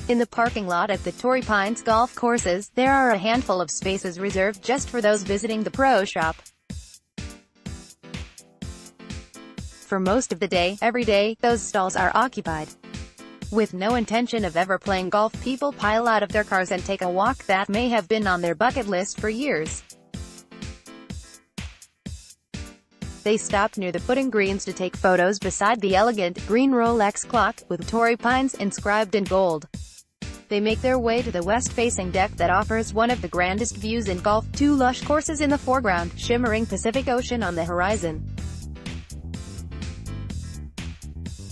In the parking lot at the Torrey Pines golf courses, there are a handful of spaces reserved just for those visiting the pro shop. For most of the day, every day, those stalls are occupied. With no intention of ever playing golf, people pile out of their cars and take a walk that may have been on their bucket list for years. They stop near the putting greens to take photos beside the elegant, green Rolex clock, with Torrey Pines inscribed in gold. They make their way to the west-facing deck that offers one of the grandest views in golf, two lush courses in the foreground, shimmering Pacific Ocean on the horizon.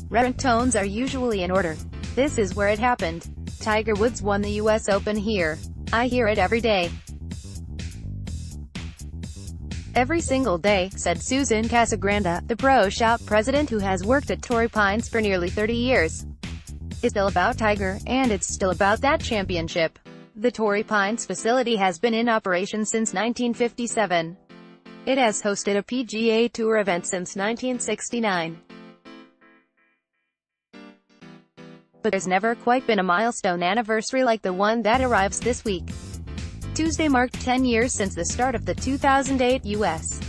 Red tones are usually in order. This is where it happened. Tiger Woods won the US Open here. I hear it every day. Every single day, said Susan Casagranda, the pro shop president who has worked at Torrey Pines for nearly 30 years. It's still about Tiger, and it's still about that championship. The Torrey Pines facility has been in operation since 1957. It has hosted a PGA Tour event since 1969. But there's never quite been a milestone anniversary like the one that arrives this week. Tuesday marked 10 years since the start of the 2008 U.S.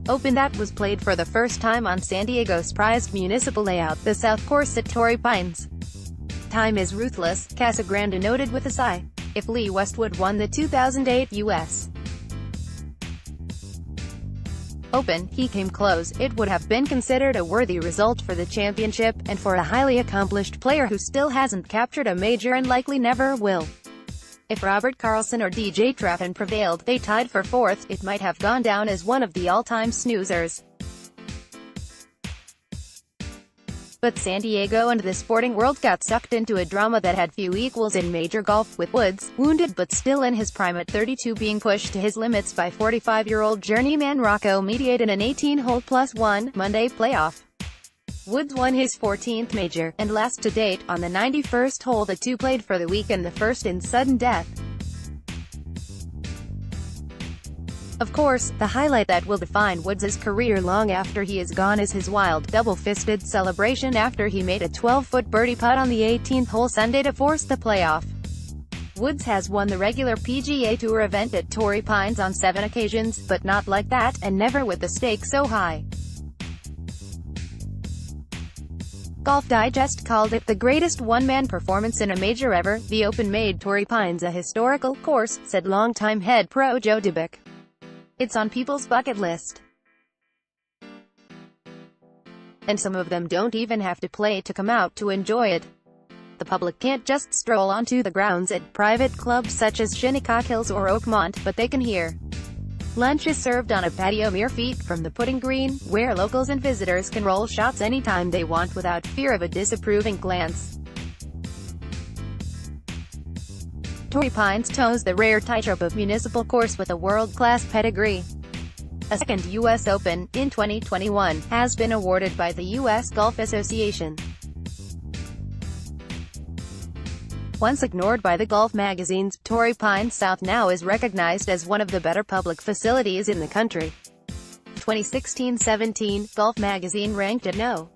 Open that was played for the first time on San Diego's prized municipal layout, the South Course at Torrey Pines. Time is ruthless, Casagranda noted with a sigh. If Lee Westwood won the 2008 U.S. Open, he came close. It would have been considered a worthy result for the championship, and for a highly accomplished player who still hasn't captured a major and likely never will. If Robert Carlson or DJ Traffin prevailed, they tied for fourth, it might have gone down as one of the all-time snoozers. But San Diego and the sporting world got sucked into a drama that had few equals in major golf, with Woods, wounded but still in his prime at 32, being pushed to his limits by 45-year-old journeyman Rocco Mediate in an 18-hole +1 Monday playoff. Woods won his 14th major, and last to date, on the 91st hole. The two played for the weekend, the first in sudden death. Of course, the highlight that will define Woods' career long after he is gone is his wild, double-fisted celebration after he made a 12-foot birdie putt on the 18th hole Sunday to force the playoff. Woods has won the regular PGA Tour event at Torrey Pines on 7 occasions, but not like that, and never with the stakes so high. Golf Digest called it the greatest one-man performance in a major ever. The Open made Torrey Pines a historical course, said longtime head pro Joe Dubick. It's on people's bucket list. And some of them don't even have to play to come out to enjoy it. The public can't just stroll onto the grounds at private clubs such as Shinnecock Hills or Oakmont, but they can hear. Lunch is served on a patio mere feet from the putting green, where locals and visitors can roll shots anytime they want without fear of a disapproving glance. Torrey Pines toes the rare tightrope of municipal course with a world-class pedigree. A second U.S. Open, in 2021, has been awarded by the U.S. Golf Association. Once ignored by the golf magazines, Torrey Pines South now is recognized as one of the better public facilities in the country. 2016-17, Golf magazine ranked it No.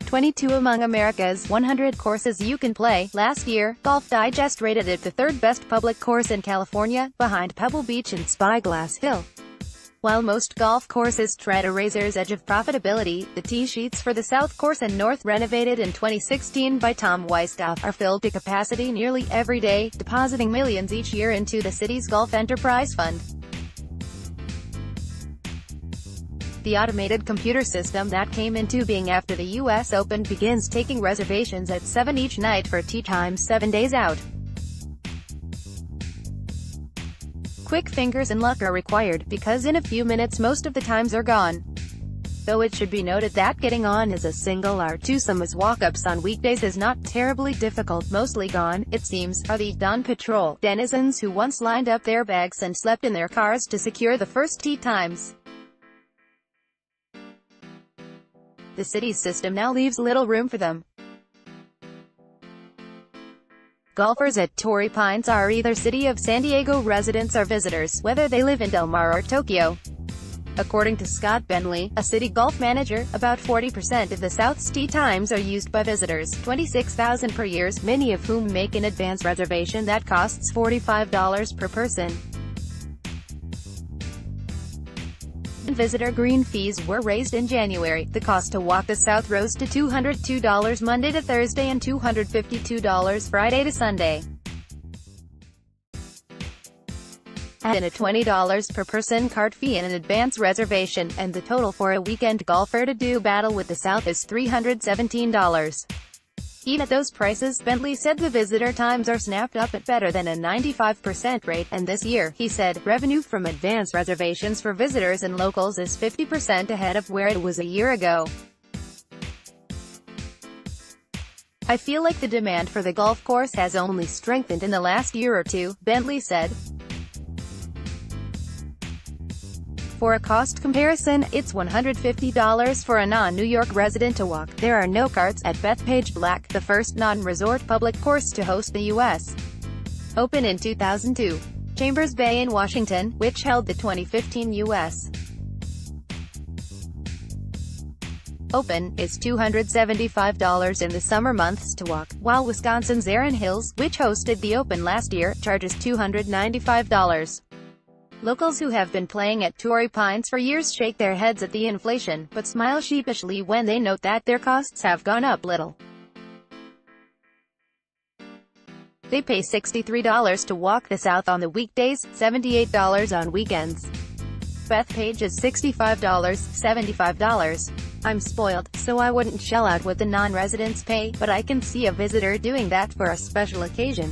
22 among America's 100 courses you can play. Last year, Golf Digest rated it the third best public course in California, behind Pebble Beach and Spyglass Hill. While most golf courses tread a razor's edge of profitability, the tee sheets for the South Course and North, renovated in 2016 by Tom Weiskopf, are filled to capacity nearly every day, depositing millions each year into the city's Golf Enterprise Fund. The automated computer system that came into being after the U.S. Open begins taking reservations at 7 each night for tee times 7 days out. Quick fingers and luck are required, because in a few minutes most of the times are gone. Though it should be noted that getting on as a single or twosome as walk-ups on weekdays is not terribly difficult. Mostly gone, it seems, are the Dawn Patrol denizens who once lined up their bags and slept in their cars to secure the first tee times. The city's system now leaves little room for them. Golfers at Torrey Pines are either City of San Diego residents or visitors, whether they live in Del Mar or Tokyo. According to Scott Bentley, a city golf manager, about 40% of the South's tee times are used by visitors, 26,000 per year, many of whom make an advance reservation that costs $45 per person. Visitor green fees were raised in January. The cost to walk the South rose to $202 Monday to Thursday and $252 Friday to Sunday. And a $20 per person cart fee and an advance reservation, and the total for a weekend golfer to do battle with the South is $317. Even at those prices, Bentley said the visitor times are snapped up at better than a 95% rate, and this year, he said, revenue from advance reservations for visitors and locals is 50% ahead of where it was a year ago. I feel like the demand for the golf course has only strengthened in the last year or two, Bentley said. For a cost comparison, it's $150 for a non-New York resident to walk. There are no carts at Bethpage Black, the first non-resort public course to host the U.S. Open in 2002. Chambers Bay in Washington, which held the 2015 U.S. Open, is $275 in the summer months to walk, while Wisconsin's Erin Hills, which hosted the Open last year, charges $295. Locals who have been playing at Torrey Pines for years shake their heads at the inflation, but smile sheepishly when they note that their costs have gone up little. They pay $63 to walk the South on the weekdays, $78 on weekends. Bethpage is $65, $75. I'm spoiled, so I wouldn't shell out what the non-residents pay, but I can see a visitor doing that for a special occasion.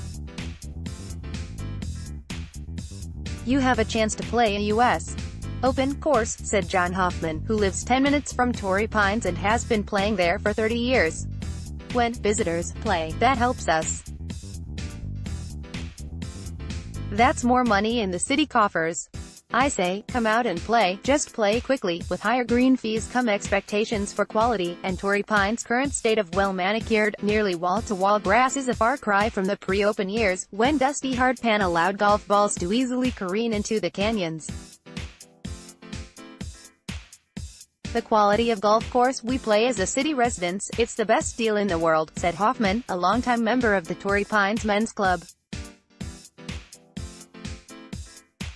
You have a chance to play a U.S. Open course, said John Hoffman, who lives 10 minutes from Torrey Pines and has been playing there for 30 years. When visitors play, that helps us. That's more money in the city coffers. I say, come out and play, just play quickly. With higher green fees come expectations for quality, and Torrey Pines' current state of well-manicured, nearly wall-to-wall grass is a far cry from the pre-open years, when dusty hardpan allowed golf balls to easily careen into the canyons. The quality of golf course we play as a city residents, it's the best deal in the world, said Hoffman, a longtime member of the Torrey Pines Men's Club.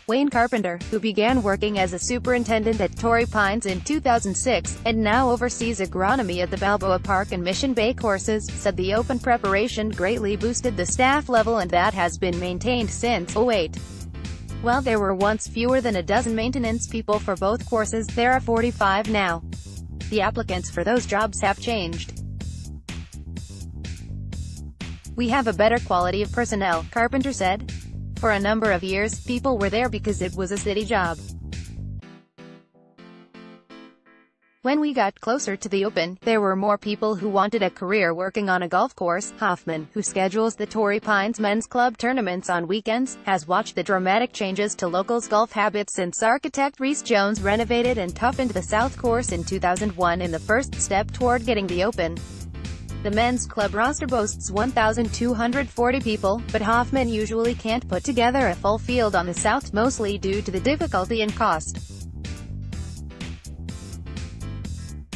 Wayne Carpenter, who began working as a superintendent at Torrey Pines in 2006, and now oversees agronomy at the Balboa Park and Mission Bay courses, said the Open preparation greatly boosted the staff level and that has been maintained since '08. While there were once fewer than a dozen maintenance people for both courses, there are 45 now. The applicants for those jobs have changed. We have a better quality of personnel, Carpenter said. For a number of years, people were there because it was a city job. When we got closer to the Open, there were more people who wanted a career working on a golf course. Hoffman, who schedules the Torrey Pines Men's Club tournaments on weekends, has watched the dramatic changes to locals' golf habits since architect Reese Jones renovated and toughened the South Course in 2001 in the first step toward getting the Open. The men's club roster boasts 1,240 people, but Hoffman usually can't put together a full field on the South, mostly due to the difficulty and cost.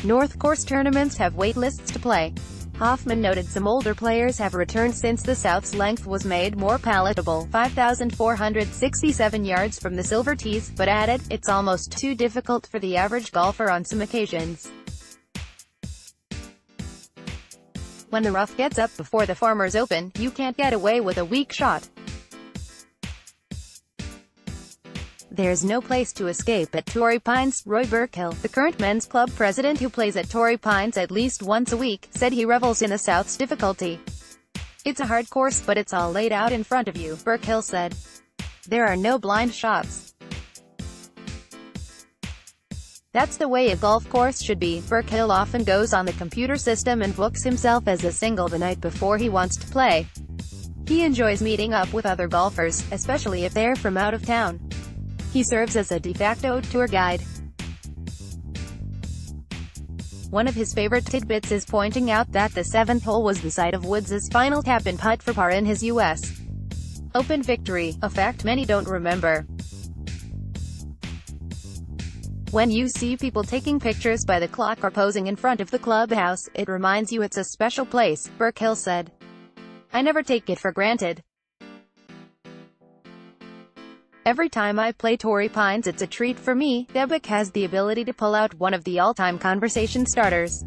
North Course tournaments have wait lists to play. Hoffman noted some older players have returned since the South's length was made more palatable, 5,467 yards from the silver tees, but added, it's almost too difficult for the average golfer on some occasions. When the rough gets up before the Farmers Open, you can't get away with a weak shot. There's no place to escape at Torrey Pines. Roy Burkill, the current men's club president who plays at Torrey Pines at least once a week, said he revels in the South's difficulty. It's a hard course, but it's all laid out in front of you, Burkill said. There are no blind shots. That's the way a golf course should be. Burkill often goes on the computer system and books himself as a single the night before he wants to play. He enjoys meeting up with other golfers, especially if they're from out of town. He serves as a de facto tour guide. One of his favorite tidbits is pointing out that the seventh hole was the site of Woods' final tap-in putt for par in his U.S. Open victory, a fact many don't remember. When you see people taking pictures by the clock or posing in front of the clubhouse, it reminds you it's a special place, Burkill said. I never take it for granted. Every time I play Torrey Pines it's a treat for me. Debick has the ability to pull out one of the all-time conversation starters.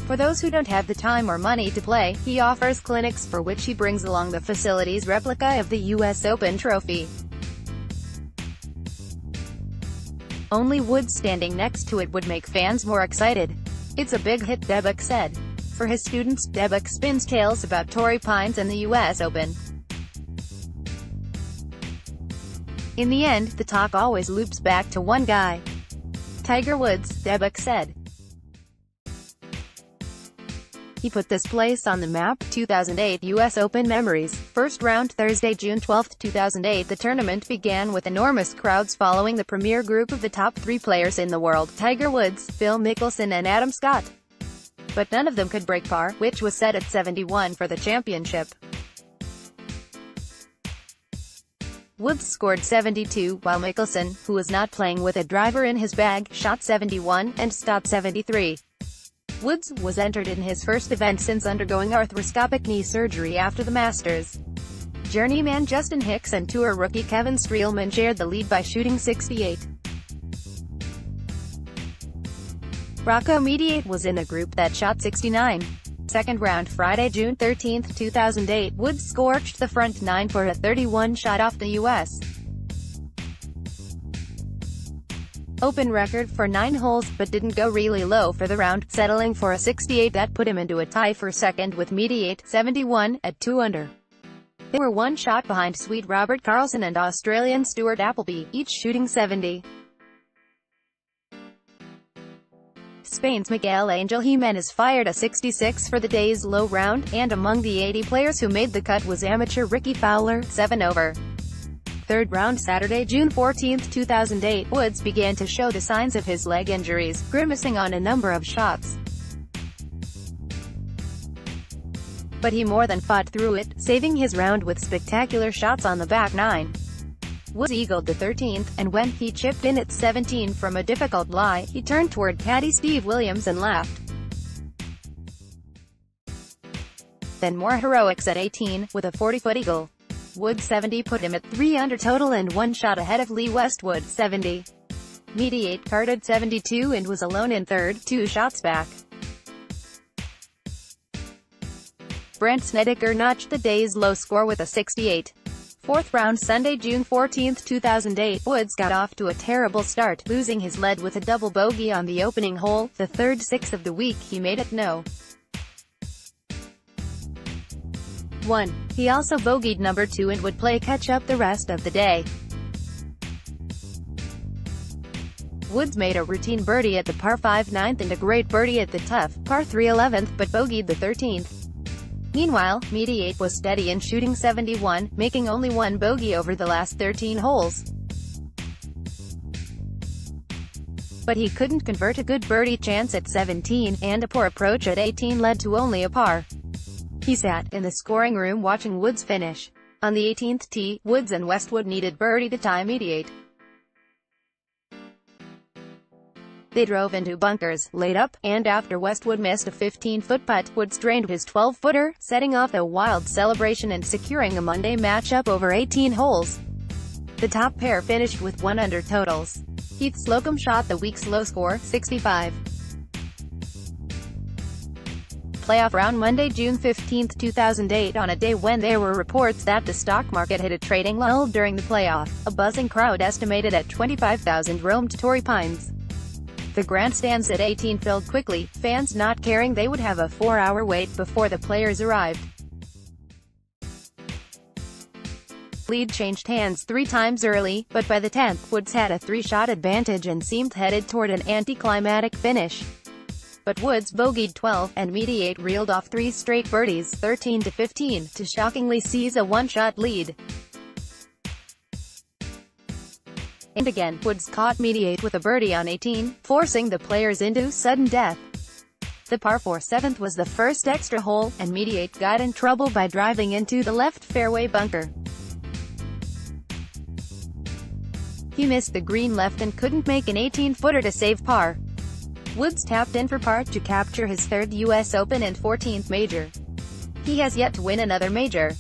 For those who don't have the time or money to play, he offers clinics for which he brings along the facility's replica of the US Open trophy. Only Woods standing next to it would make fans more excited. It's a big hit, Debick said. For his students, Debick spins tales about Torrey Pines and the US Open. In the end, the talk always loops back to one guy. Tiger Woods, Debick said. He put this place on the map. 2008 US Open Memories. First round Thursday, June 12, 2008. The tournament began with enormous crowds following the premier group of the top 3 players in the world, Tiger Woods, Phil Mickelson and Adam Scott. But none of them could break par, which was set at 71 for the championship. Woods scored 72, while Mickelson, who was not playing with a driver in his bag, shot 71, and Scott 73. Woods was entered in his first event since undergoing arthroscopic knee surgery after the Masters. Journeyman Justin Hicks and tour rookie Kevin Streelman shared the lead by shooting 68. Rocco Mediate was in a group that shot 69. Second round Friday, June 13, 2008. Woods scorched the front 9 for a 31 shot off the U.S. Open record for 9 holes, but didn't go really low for the round, settling for a 68 that put him into a tie for second with Mediate, 71, at 2 under. They were 1 shot behind Swede Robert Karlsson and Australian Stuart Appleby, each shooting 70. Spain's Miguel Angel Jimenez fired a 66 for the day's low round, and among the 80 players who made the cut was amateur Ricky Fowler, 7 over. Third round Saturday, June 14, 2008. Woods began to show the signs of his leg injuries, grimacing on a number of shots. But he more than fought through it, saving his round with spectacular shots on the back 9. Woods eagled the 13th, and when he chipped in at 17 from a difficult lie, he turned toward caddy Steve Williams and laughed. Then more heroics at 18, with a 40-foot eagle. Woods 70 put him at 3 under total and 1 shot ahead of Lee Westwood, 70. Mediate carded 72 and was alone in third, 2 shots back. Brent Snedeker notched the day's low score with a 68. Fourth round Sunday, June 14, 2008. Woods got off to a terrible start, losing his lead with a double bogey on the opening hole, the third 6 of the week. He made it no. 1. He also bogeyed number 2 and would play catch-up the rest of the day. Woods made a routine birdie at the par 5 9th and a great birdie at the tough, par 3 11th, but bogeyed the 13th. Meanwhile, Mediate was steady in shooting 71, making only 1 bogey over the last 13 holes. But he couldn't convert a good birdie chance at 17, and a poor approach at 18 led to only a par. He sat in the scoring room watching Woods finish. On the 18th tee, Woods and Westwood needed birdie to tie Mediate. They drove into bunkers, laid up, and after Westwood missed a 15-foot putt, Woods drained his 12-footer, setting off a wild celebration and securing a Monday matchup over 18 holes. The top pair finished with 1 under totals. Heath Slocum shot the week's low score, 65. Playoff round Monday, June 15, 2008. On a day when there were reports that the stock market hit a trading lull during the playoff, a buzzing crowd estimated at 25,000 roamed Torrey Pines. The grandstands at 18 filled quickly, fans not caring they would have a 4-hour wait before the players arrived. Lead changed hands 3 times early, but by the 10th, Woods had a 3-shot advantage and seemed headed toward an anticlimactic finish. But Woods bogeyed 12, and Mediate reeled off 3 straight birdies, 13 to 15, to shockingly seize a 1-shot lead. And again, Woods caught Mediate with a birdie on 18, forcing the players into sudden death. The par 4 7th was the first extra hole, and Mediate got in trouble by driving into the left fairway bunker. He missed the green left and couldn't make an 18-footer to save par. Woods tapped in for par to capture his third U.S. Open and 14th major. He has yet to win another major.